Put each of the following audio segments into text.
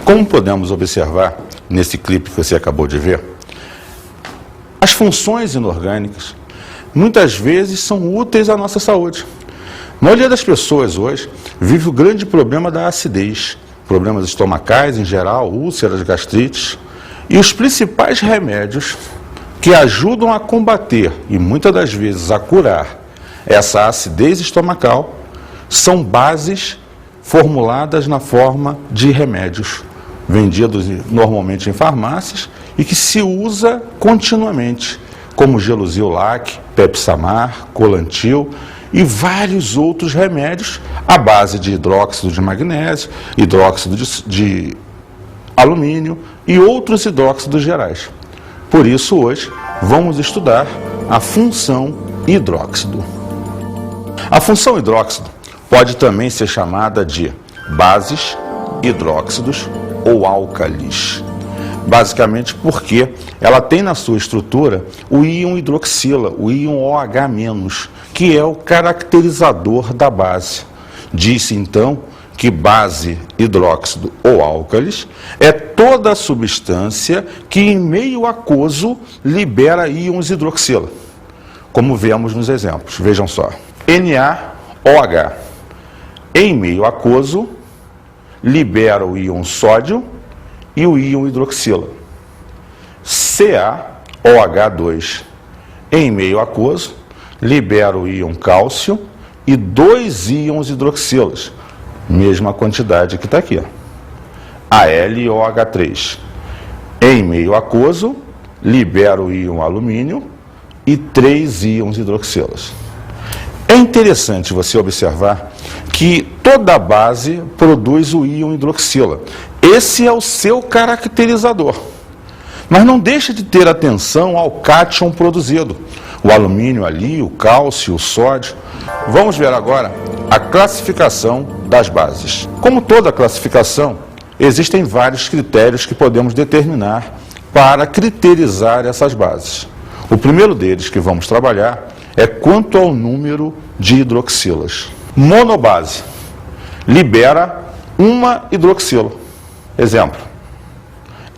Como podemos observar nesse clipe que você acabou de ver, as funções inorgânicas muitas vezes são úteis à nossa saúde. A maioria das pessoas hoje vive o grande problema da acidez, problemas estomacais em geral, úlceras, gastrites, e os principais remédios que ajudam a combater e muitas das vezes a curar essa acidez estomacal são bases formuladas na forma de remédios, vendidos normalmente em farmácias e que se usa continuamente, como Gelusil-Lac, Pepsamar, Colantil e vários outros remédios à base de hidróxido de magnésio, hidróxido de alumínio e outros hidróxidos gerais. Por isso, hoje, vamos estudar a função hidróxido. A função hidróxido pode também ser chamada de bases, hidróxidos ou álcalis, basicamente porque ela tem na sua estrutura o íon hidroxila, o íon OH-, que é o caracterizador da base. Diz-se então que base, hidróxido ou álcalis é toda a substância que em meio aquoso libera íons hidroxila, como vemos nos exemplos. Vejam só, NaOH em meio aquoso libera o íon sódio e o íon hidroxila. CaOH2 em meio aquoso libera o íon cálcio e 2 íons hidroxilas, mesma quantidade que está aqui. AlOH3 em meio aquoso libera o íon alumínio e 3 íons hidroxilas. É interessante você observar que toda base produz o íon hidroxila. Esse é o seu caracterizador. Mas não deixe de ter atenção ao cátion produzido. O alumínio ali, o cálcio, o sódio. Vamos ver agora a classificação das bases. Como toda classificação, existem vários critérios que podemos determinar para criterizar essas bases. O primeiro deles que vamos trabalhar é quanto ao número de hidroxilas. Monobase libera uma hidroxila. Exemplo,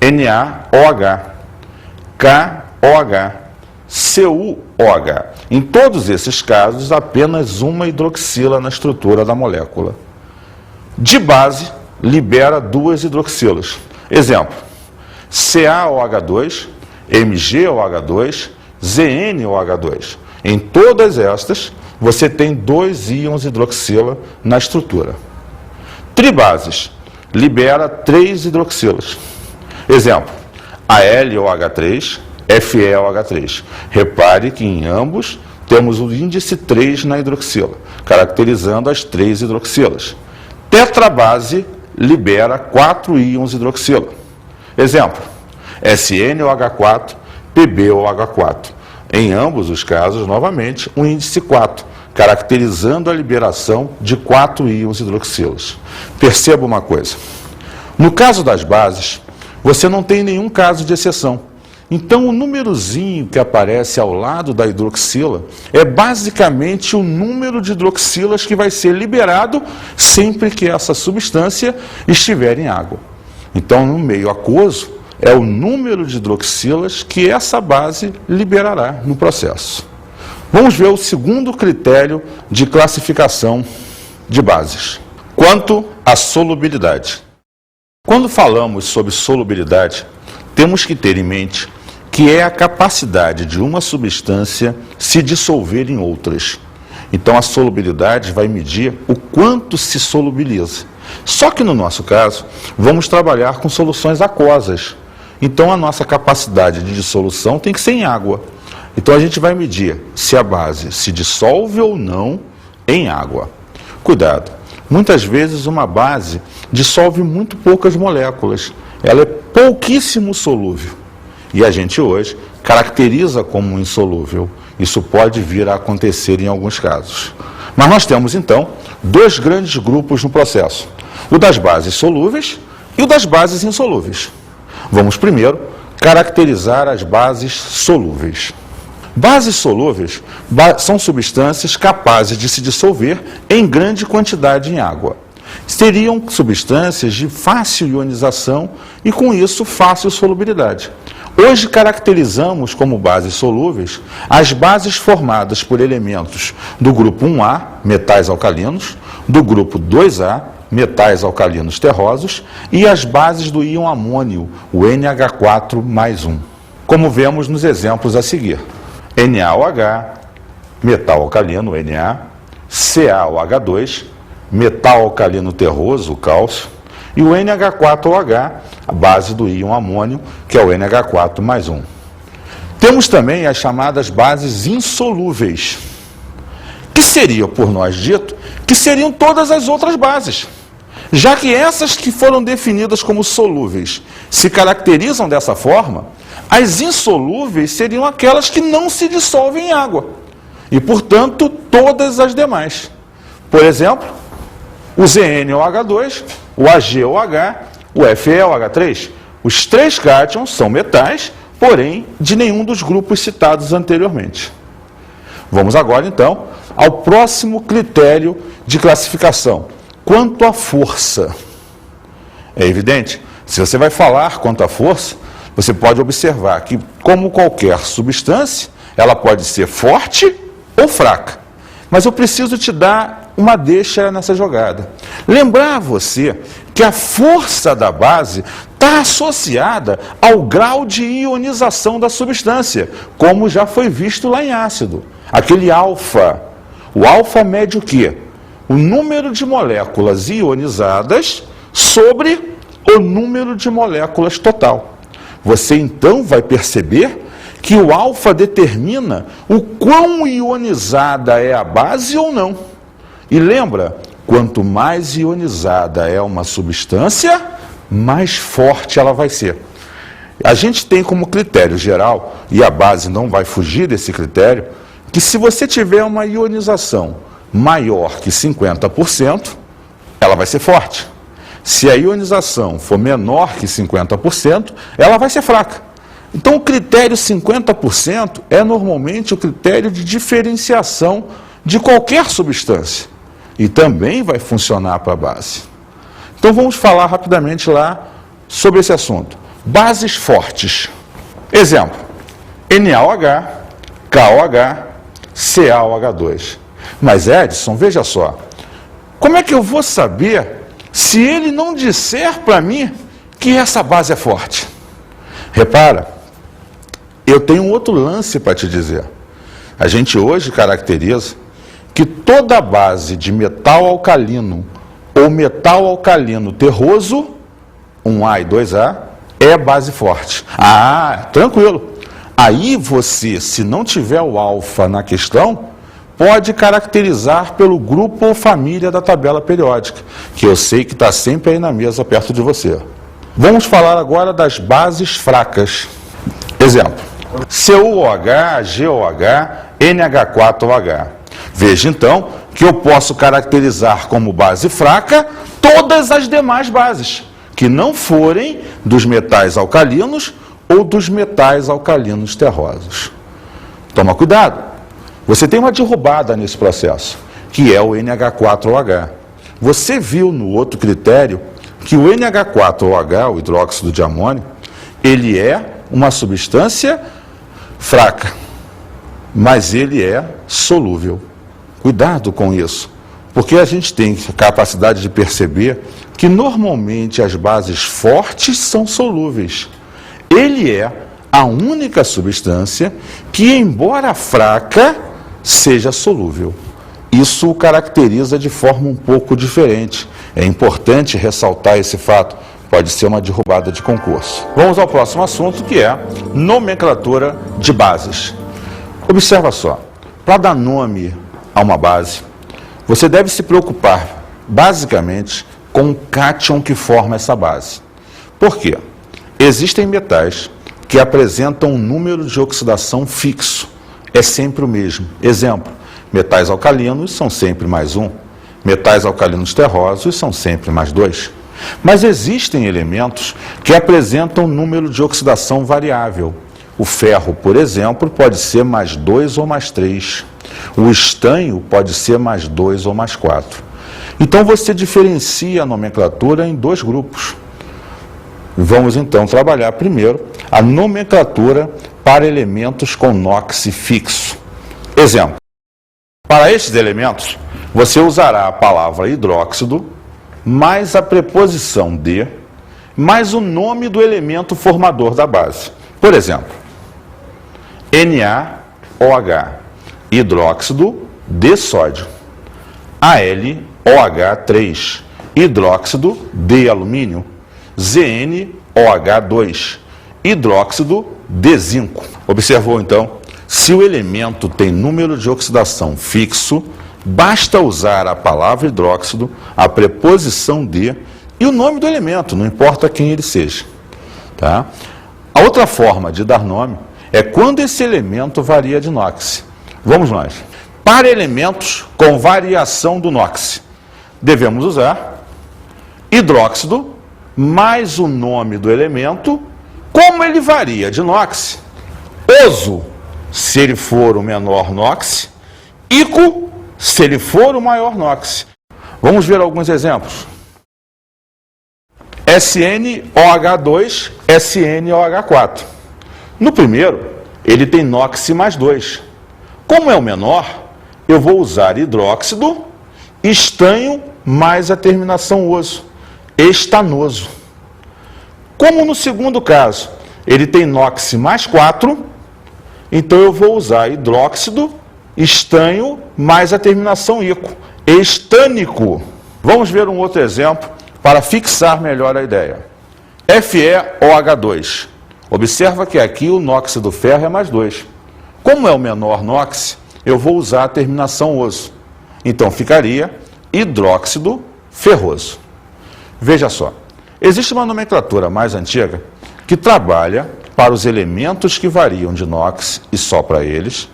NaOH, KOH, CuOH. Em todos esses casos, apenas uma hidroxila na estrutura da molécula. Dibase libera 2 hidroxilas. Exemplo, CaOH2, MgOH2, ZnOH2. Em todas estas, você tem 2 íons hidroxila na estrutura. Tribases libera 3 hidroxilas. Exemplo, AlOH3, FeOH3. Repare que em ambos temos o índice 3 na hidroxila, caracterizando as 3 hidroxilas. Tetrabase libera 4 íons hidroxila. Exemplo, SnOH4, PbOH4. Em ambos os casos, novamente, um índice 4, caracterizando a liberação de 4 íons hidroxilas. Perceba uma coisa, no caso das bases, você não tem nenhum caso de exceção. Então, o númerozinho que aparece ao lado da hidroxila é basicamente o número de hidroxilas que vai ser liberado sempre que essa substância estiver em água. Então, no meio aquoso, é o número de hidroxilas que essa base liberará no processo. Vamos ver o segundo critério de classificação de bases. Quanto à solubilidade. Quando falamos sobre solubilidade, temos que ter em mente que é a capacidade de uma substância se dissolver em outras. Então, a solubilidade vai medir o quanto se solubiliza. Só que no nosso caso, vamos trabalhar com soluções aquosas. Então, a nossa capacidade de dissolução tem que ser em água. Então a gente vai medir se a base se dissolve ou não em água. Cuidado, muitas vezes uma base dissolve muito poucas moléculas, ela é pouquíssimo solúvel. E a gente hoje caracteriza como insolúvel. Isso pode vir a acontecer em alguns casos. Mas nós temos então dois grandes grupos no processo: o das bases solúveis e o das bases insolúveis. Vamos primeiro caracterizar as bases solúveis. Bases solúveis são substâncias capazes de se dissolver em grande quantidade em água. Seriam substâncias de fácil ionização e, com isso, fácil solubilidade. Hoje caracterizamos como bases solúveis as bases formadas por elementos do grupo 1A, metais alcalinos, do grupo 2A, metais alcalinos terrosos, e as bases do íon amônio, o NH4+1, como vemos nos exemplos a seguir. NaOH, metal alcalino, Na, CaOH2, metal alcalino terroso, o cálcio, e o NH4OH, a base do íon amônio, que é o NH4+1. Temos também as chamadas bases insolúveis, que seria, por nós dito, que seriam todas as outras bases. Já que essas que foram definidas como solúveis se caracterizam dessa forma, as insolúveis seriam aquelas que não se dissolvem em água. E, portanto, todas as demais. Por exemplo, o ZnOH2, o AgOH, o FeOH3. Os três cátions são metais, porém, de nenhum dos grupos citados anteriormente. Vamos agora, então, ao próximo critério de classificação. Quanto à força. É evidente, se você vai falar quanto à força, você pode observar que, como qualquer substância, ela pode ser forte ou fraca. Mas eu preciso te dar uma deixa nessa jogada. Lembrar você que a força da base está associada ao grau de ionização da substância, como já foi visto lá em ácido. Aquele alfa. O alfa mede o quê? O número de moléculas ionizadas sobre o número de moléculas total. Você então vai perceber que o alfa determina o quão ionizada é a base ou não. E lembra, quanto mais ionizada é uma substância, mais forte ela vai ser. A gente tem como critério geral, e a base não vai fugir desse critério, que se você tiver uma ionização maior que 50%, ela vai ser forte. Se a ionização for menor que 50%, ela vai ser fraca. Então, o critério 50% é normalmente o critério de diferenciação de qualquer substância. E também vai funcionar para a base. Então, vamos falar rapidamente lá sobre esse assunto. Bases fortes. Exemplo: NaOH, KOH, CaOH2. Mas, Edson, veja só. Como é que eu vou saber se ele não disser para mim que essa base é forte? Repara, eu tenho um outro lance para te dizer. A gente hoje caracteriza que toda base de metal alcalino ou metal alcalino terroso, 1A e 2A, é base forte. Ah, tranquilo. Aí você, se não tiver o alfa na questão, pode caracterizar pelo grupo ou família da tabela periódica, que eu sei que está sempre aí na mesa perto de você. Vamos falar agora das bases fracas. Exemplo: CuOH, GOH, NH4OH. Veja então que eu posso caracterizar como base fraca todas as demais bases, que não forem dos metais alcalinos ou dos metais alcalinos terrosos. Toma cuidado. Você tem uma derrubada nesse processo, que é o NH4OH. Você viu no outro critério que o NH4OH, o hidróxido de amônio, ele é uma substância fraca, mas ele é solúvel. Cuidado com isso, porque a gente tem a capacidade de perceber que normalmente as bases fortes são solúveis. Ele é a única substância que, embora fraca, seja solúvel. Isso o caracteriza de forma um pouco diferente. É importante ressaltar esse fato. Pode ser uma derrubada de concurso. Vamos ao próximo assunto, que é nomenclatura de bases. Observa só, para dar nome a uma base, você deve se preocupar, basicamente, com o cátion que forma essa base. Por quê? Existem metais que apresentam um número de oxidação fixo, é sempre o mesmo. Exemplo, metais alcalinos são sempre mais 1, metais alcalinos terrosos são sempre mais 2. Mas existem elementos que apresentam um número de oxidação variável. O ferro, por exemplo, pode ser mais 2 ou mais 3. O estanho pode ser mais 2 ou mais 4. Então você diferencia a nomenclatura em dois grupos. Vamos então trabalhar primeiro a nomenclatura para elementos com NOx fixo. Exemplo, para estes elementos, você usará a palavra hidróxido, mais a preposição de, mais o nome do elemento formador da base. Por exemplo, NaOH, hidróxido de sódio. AlOH3, hidróxido de alumínio. ZnOH2, hidróxido de zinco. Observou então? Se o elemento tem número de oxidação fixo, basta usar a palavra hidróxido, a preposição de e o nome do elemento, não importa quem ele seja. Tá? A outra forma de dar nome é quando esse elemento varia de NOx. Vamos nós. Para elementos com variação do NOx, devemos usar hidróxido mais o nome do elemento, como ele varia de NOx, oso, se ele for o menor NOx, ico, se ele for o maior NOx. Vamos ver alguns exemplos. SnOH2, SnOH4. No primeiro, ele tem NOx mais 2. Como é o menor, eu vou usar hidróxido, estanho mais a terminação oso, estanoso. Como no segundo caso, ele tem NOx mais 4, então eu vou usar hidróxido, estanho mais a terminação ico, estânico. Vamos ver um outro exemplo para fixar melhor a ideia. FeOH2. Observa que aqui o NOx do ferro é mais 2. Como é o menor NOx, eu vou usar a terminação oso. Então ficaria hidróxido ferroso. Veja só, existe uma nomenclatura mais antiga que trabalha para os elementos que variam de NOx e só para eles,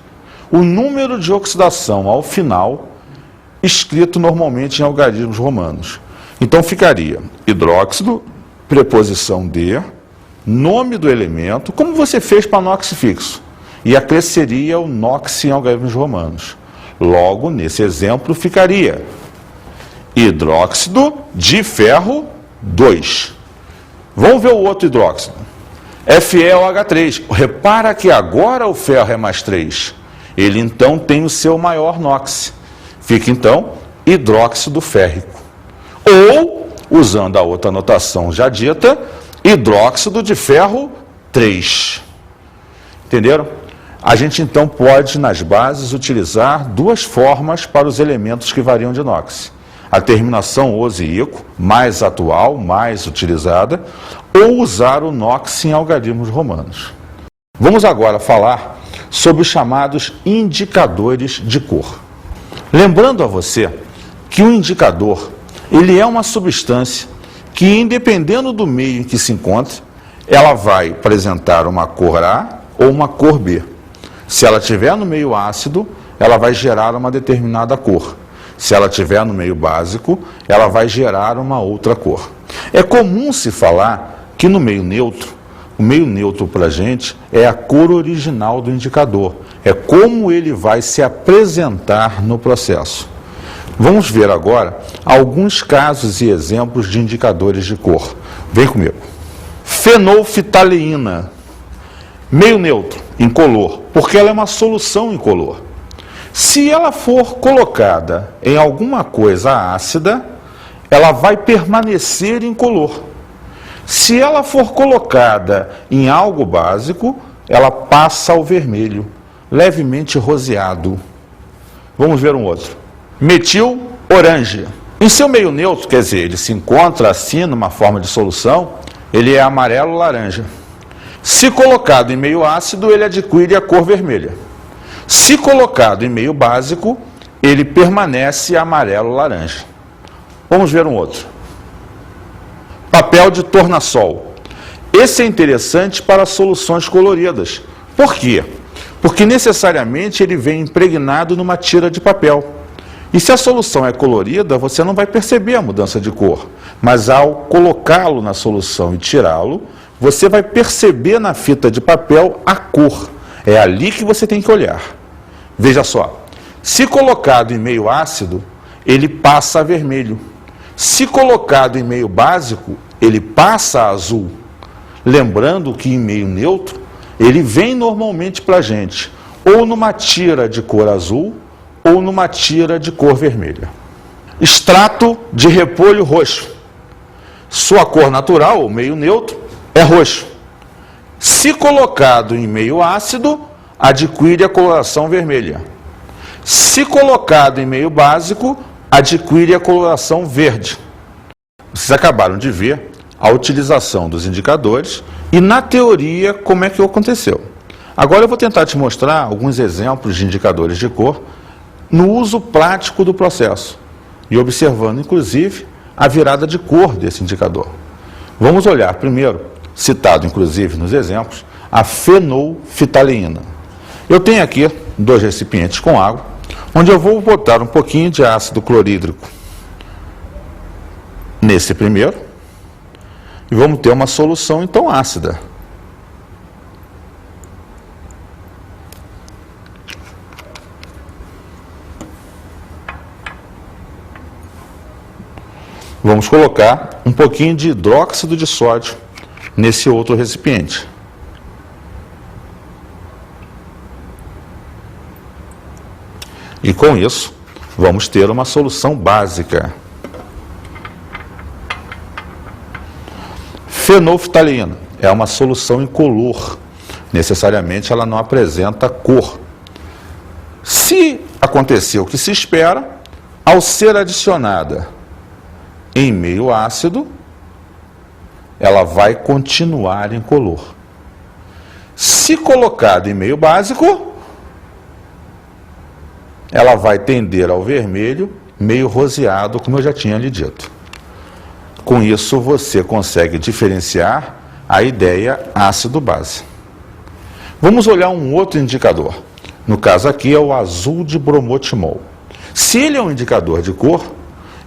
o número de oxidação ao final, escrito normalmente em algarismos romanos. Então ficaria hidróxido, preposição de, nome do elemento, como você fez para NOx fixo, e acresceria o NOx em algarismos romanos. Logo, nesse exemplo, ficaria hidróxido de ferro 2. Vamos ver o outro hidróxido. FeOH3. Repara que agora o ferro é mais 3. Ele então tem o seu maior NOx. Fica então hidróxido férrico. Ou, usando a outra notação já dita, hidróxido de ferro 3. Entenderam? A gente então pode, nas bases, utilizar duas formas para os elementos que variam de NOx. A terminação oso e ico, mais atual, mais utilizada, ou usar o NOx em algarismos romanos. Vamos agora falar sobre os chamados indicadores de cor. Lembrando a você que o indicador, ele é uma substância que, independendo do meio em que se encontre, ela vai apresentar uma cor A ou uma cor B. Se ela estiver no meio ácido, ela vai gerar uma determinada cor. Se ela estiver no meio básico, ela vai gerar uma outra cor. É comum se falar que no meio neutro, o meio neutro para a gente é a cor original do indicador. É como ele vai se apresentar no processo. Vamos ver agora alguns casos e exemplos de indicadores de cor. Vem comigo. Fenolftaleína, meio neutro, incolor, porque ela é uma solução incolor. Se ela for colocada em alguma coisa ácida, ela vai permanecer incolor. Se ela for colocada em algo básico, ela passa ao vermelho, levemente roseado. Vamos ver um outro. Metil oranje. Em seu meio neutro, quer dizer, ele se encontra assim numa forma de solução, ele é amarelo-laranja. Se colocado em meio ácido, ele adquire a cor vermelha. Se colocado em meio básico, ele permanece amarelo-laranja. Vamos ver um outro. Papel de tornassol. Esse é interessante para soluções coloridas. Por quê? Porque necessariamente ele vem impregnado numa tira de papel. E se a solução é colorida, você não vai perceber a mudança de cor. Mas ao colocá-lo na solução e tirá-lo, você vai perceber na fita de papel a cor. É ali que você tem que olhar. Veja só, se colocado em meio ácido, ele passa a vermelho. Se colocado em meio básico, ele passa a azul. Lembrando que em meio neutro, ele vem normalmente para a gente, ou numa tira de cor azul, ou numa tira de cor vermelha. Extrato de repolho roxo. Sua cor natural, ou meio neutro, é roxo. Se colocado em meio ácido, adquire a coloração vermelha. Se colocado em meio básico, adquire a coloração verde. Vocês acabaram de ver a utilização dos indicadores e, na teoria, como é que aconteceu. Agora eu vou tentar te mostrar alguns exemplos de indicadores de cor no uso prático do processo e observando, inclusive, a virada de cor desse indicador. Vamos olhar primeiro, citado inclusive nos exemplos, a fenolftaleína. Eu tenho aqui 2 recipientes com água, onde eu vou botar um pouquinho de ácido clorídrico nesse primeiro, e vamos ter uma solução então ácida. Vamos colocar um pouquinho de hidróxido de sódio nesse outro recipiente. E com isso, vamos ter uma solução básica. Fenolftaleína é uma solução incolor. Necessariamente ela não apresenta cor. Se acontecer o que se espera, ao ser adicionada em meio ácido, ela vai continuar incolor. Se colocada em meio básico, ela vai tender ao vermelho, meio roseado, como eu já tinha lhe dito. Com isso, você consegue diferenciar a ideia ácido-base. Vamos olhar um outro indicador. No caso aqui é o azul de bromotimol. Se ele é um indicador de cor,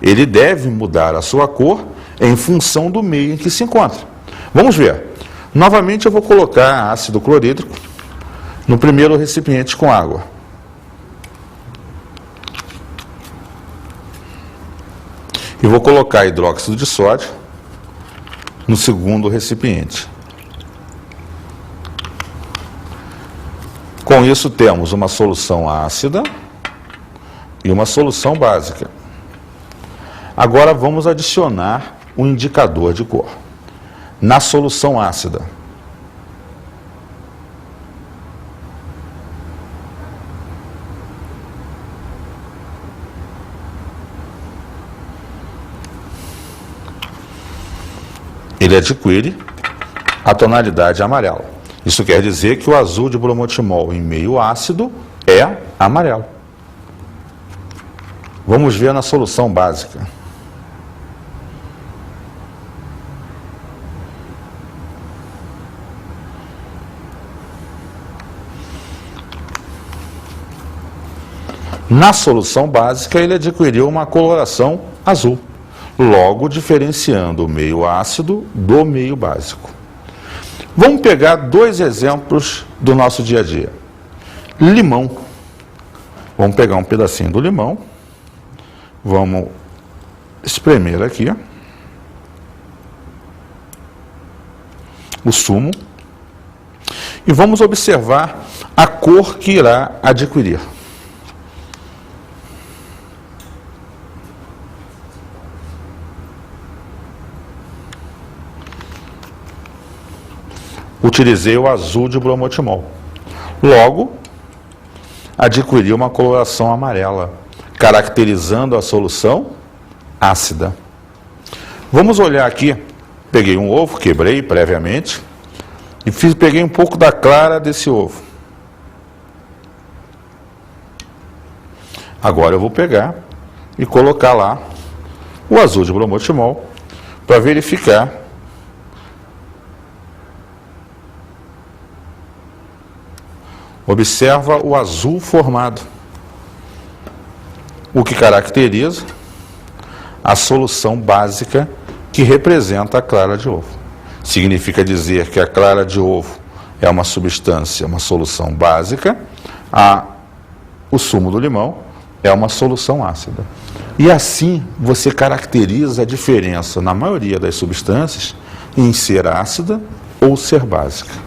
ele deve mudar a sua cor em função do meio em que se encontra. Vamos ver. Novamente eu vou colocar ácido clorídrico no primeiro recipiente com água. E vou colocar hidróxido de sódio no segundo recipiente. Com isso temos uma solução ácida e uma solução básica. Agora vamos adicionar um indicador de cor. Na solução ácida, ele adquire a tonalidade amarela. Isso quer dizer que o azul de bromotimol em meio ácido é amarelo. Vamos ver na solução básica. Na solução básica, ele adquiriu uma coloração azul, logo diferenciando o meio ácido do meio básico. Vamos pegar 2 exemplos do nosso dia a dia. Limão. Vamos pegar um pedacinho do limão, vamos espremer aqui o sumo e vamos observar a cor que irá adquirir. Utilizei o azul de bromotimol. Logo, adquiriu uma coloração amarela, caracterizando a solução ácida. Vamos olhar aqui. Peguei um ovo, quebrei previamente, e peguei um pouco da clara desse ovo. Agora eu vou pegar e colocar lá o azul de bromotimol para verificar observa o azul formado, o que caracteriza a solução básica que representa a clara de ovo. Significa dizer que a clara de ovo é uma substância, uma solução básica, o sumo do limão é uma solução ácida. E assim você caracteriza a diferença na maioria das substâncias em ser ácida ou ser básica.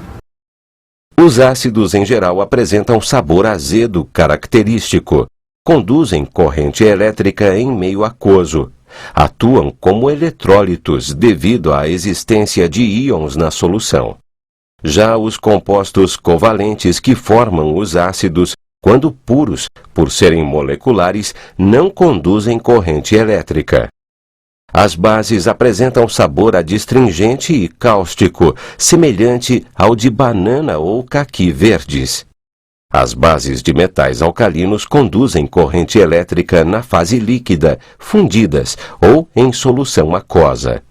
Os ácidos em geral apresentam sabor azedo característico, conduzem corrente elétrica em meio aquoso, atuam como eletrólitos devido à existência de íons na solução. Já os compostos covalentes que formam os ácidos, quando puros, por serem moleculares, não conduzem corrente elétrica. As bases apresentam sabor adstringente e cáustico, semelhante ao de banana ou caqui verdes. As bases de metais alcalinos conduzem corrente elétrica na fase líquida, fundidas ou em solução aquosa.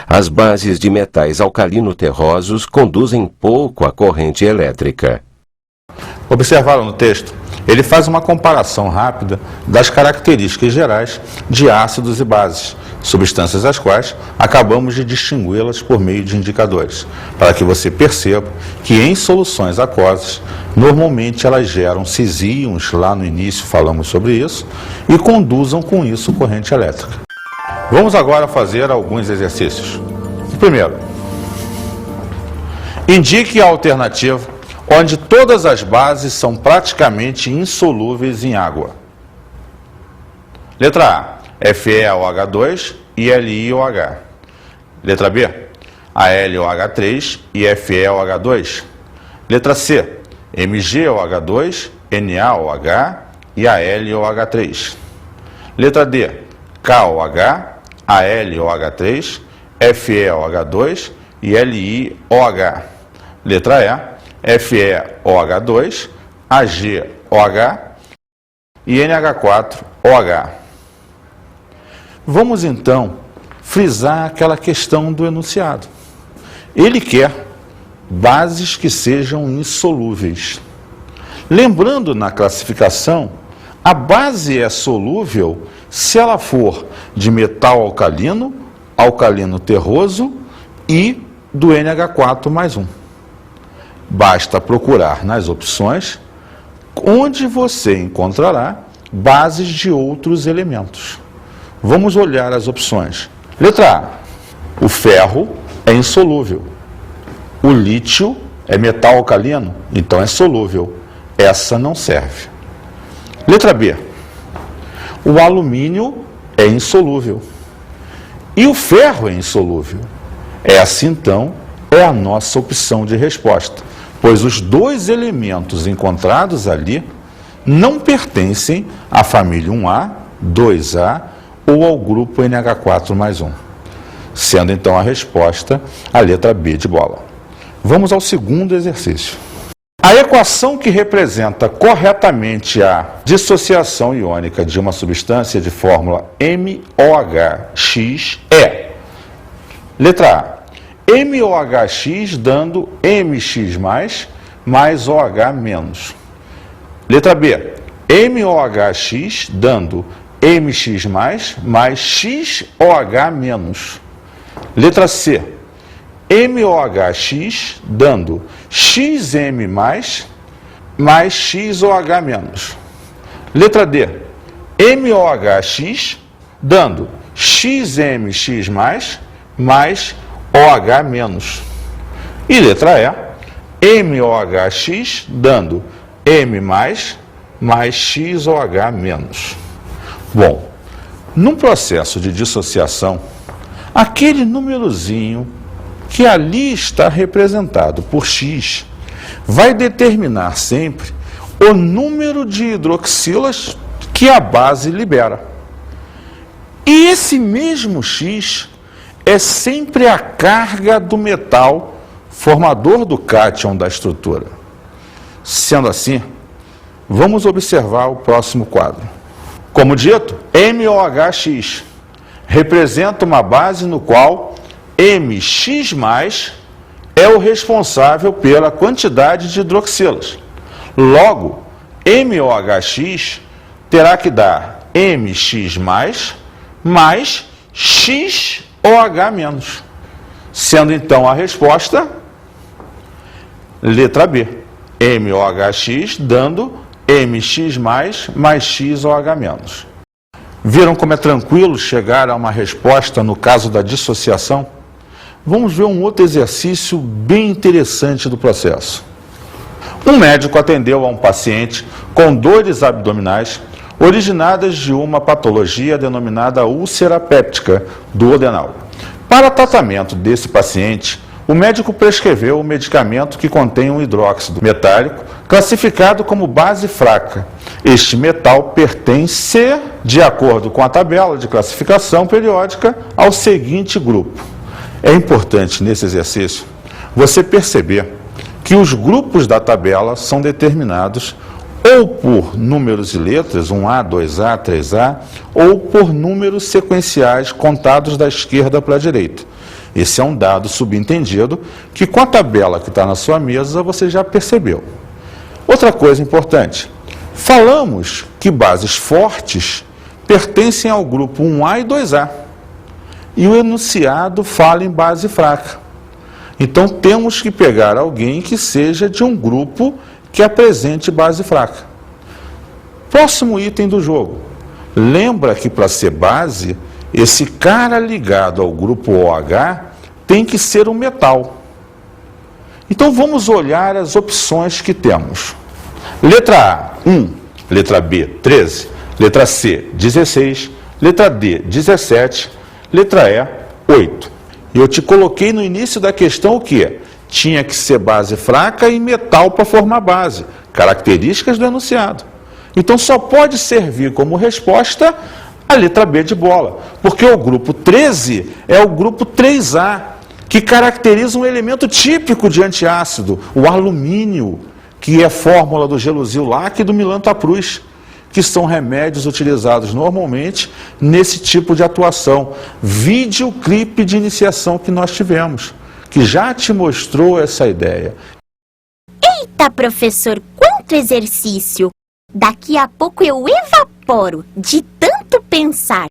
As bases de metais alcalino-terrosos conduzem pouco a corrente elétrica. Observaram no texto? Ele faz uma comparação rápida das características gerais de ácidos e bases, substâncias as quais acabamos de distingui-las por meio de indicadores, para que você perceba que em soluções aquosas, normalmente elas geram cis-íons, lá no início falamos sobre isso, e conduzam com isso corrente elétrica. Vamos agora fazer alguns exercícios. Primeiro, indique a alternativa onde todas as bases são praticamente insolúveis em água. Letra A, FeOH2 e LiOH. Letra B, AlOH3 e FeOH2. Letra C, MgOH2, NaOH e AlOH3. Letra D, KOH, AlOH3, FeOH2 e LiOH. Letra E, FeOH2, AgOH e NH4OH. Vamos então frisar aquela questão do enunciado. Ele quer bases que sejam insolúveis. Lembrando na classificação, a base é solúvel se ela for de metal alcalino, alcalino terroso e do NH4 mais 1. Basta procurar nas opções onde você encontrará bases de outros elementos. Vamos olhar as opções. Letra A, o ferro é insolúvel. O lítio é metal alcalino, então é solúvel. Essa não serve. Letra B, o alumínio é insolúvel. E o ferro é insolúvel. Essa, então, é a nossa opção de resposta, pois os dois elementos encontrados ali não pertencem à família 1A, 2A ou ao grupo NH4 mais 1, sendo então a resposta a letra B de bola. Vamos ao segundo exercício. A equação que representa corretamente a dissociação iônica de uma substância de fórmula MOHX é: letra A, MOHX dando MX mais OH menos. Letra B, MOHX dando MX mais XOH menos. Letra C, MOHX dando XM mais XOH menos. Letra D, MOHX dando XMX mais OH menos. E letra E, MOHX dando M mais XOH menos. Bom, num processo de dissociação, aquele númerozinho que ali está representado por X vai determinar sempre o número de hidroxilas que a base libera. E esse mesmo X é sempre a carga do metal formador do cátion da estrutura. Sendo assim, vamos observar o próximo quadro. Como dito, MOHX representa uma base no qual MX+ é o responsável pela quantidade de hidroxilas. Logo, MOHX terá que dar MX+ mais XOH-, sendo então a resposta letra B. MOHX dando MX+ mais XOH-. Viram como é tranquilo chegar a uma resposta no caso da dissociação? Vamos ver um outro exercício bem interessante do processo. Um médico atendeu a um paciente com dores abdominais originadas de uma patologia denominada úlcera péptica duodenal. Para tratamento desse paciente, o médico prescreveu um medicamento que contém um hidróxido metálico classificado como base fraca. Este metal pertence, de acordo com a tabela de classificação periódica, ao seguinte grupo. É importante nesse exercício você perceber que os grupos da tabela são determinados ou por números e letras, 1A, 2A, 3A, ou por números sequenciais contados da esquerda para a direita. Esse é um dado subentendido que com a tabela que está na sua mesa você já percebeu. Outra coisa importante, falamos que bases fortes pertencem ao grupo 1A e 2A. E o enunciado fala em base fraca. Então temos que pegar alguém que seja de um grupo que apresente base fraca. Próximo item do jogo. Lembra que para ser base, esse cara ligado ao grupo OH tem que ser um metal. Então vamos olhar as opções que temos. Letra A, 1. Letra B, 13. Letra C, 16. Letra D, 17. Letra E, 8. E eu te coloquei no início da questão o quê? Tinha que ser base fraca e metal para formar base. Características do enunciado. Então só pode servir como resposta a letra B de bola. Porque o grupo 13 é o grupo 3A, que caracteriza um elemento típico de antiácido, o alumínio, que é fórmula do Gelusil-Lac e do Milantaprus, que são remédios utilizados normalmente nesse tipo de atuação. Vide o clipe de iniciação que nós tivemos, que já te mostrou essa ideia. Eita, professor, quanto exercício! Daqui a pouco eu evaporo de tanto pensar.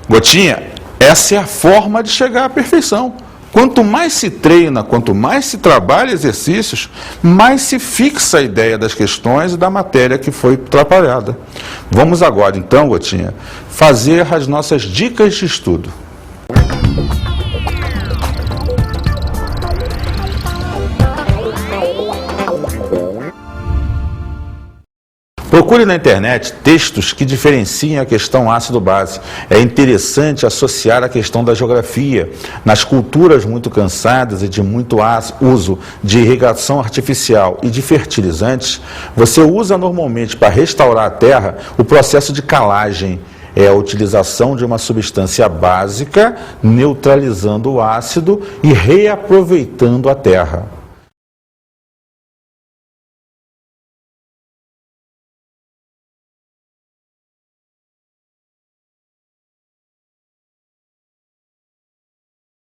Gotinha, essa é a forma de chegar à perfeição. Quanto mais se treina, quanto mais se trabalha exercícios, mais se fixa a ideia das questões e da matéria que foi trabalhada. Vamos agora, então, Gotinha, fazer as nossas dicas de estudo. Procure na internet textos que diferenciem a questão ácido-base. É interessante associar a questão da geografia. Nas culturas muito cansadas e de muito uso de irrigação artificial e de fertilizantes, você usa normalmente para restaurar a terra o processo de calagem. É a utilização de uma substância básica, neutralizando o ácido e reaproveitando a terra.